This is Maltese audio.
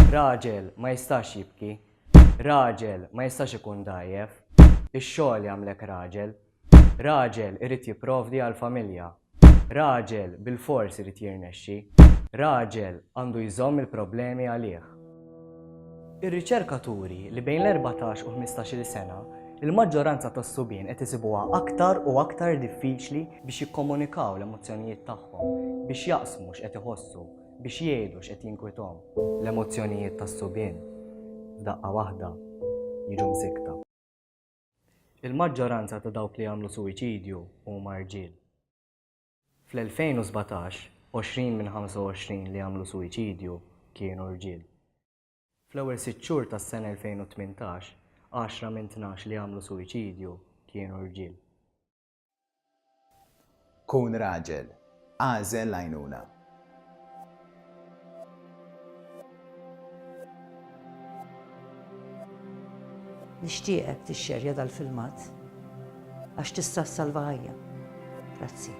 Raġel ma jistax jibki, raġel ma jistax ikun dajjef, ix-xogħol jagħmlek raġel, raġel irid jipprovdi għall-familja, raġel bil-fors irid jirnexxi, raġel għandu jżomm il-problemi għalih. Ir-riċerkaturi li bejn l-14 u 15-il sena il-maġġoranza tas-subien qed isibuha aktar u aktar diffiċli biex jikkomunikaw l-emozzjonijiet tagħhom, biex jaqsmu x'qed iħossu, biex jgħidu x'qed jinkwithom. L-emozzjonijiet tas-subien f'daqqa waħda jiġu msikta. Il-maġġoranza ta' dawk li jagħmlu suwiċidju huma rġiel. Fl-2017, 20 minn 25 li jagħmlu suwiċidju kienu rġiel. Fl-ewwel 6 xhur tas-sena 2018, 10 minn 12 li jagħmlu suwiċidju kienu rġiel. Kun raġel, għażel għajnuna. Nixtieqek tixxerja dal-filmat għax tista' ssalva ħajja. Grazzi.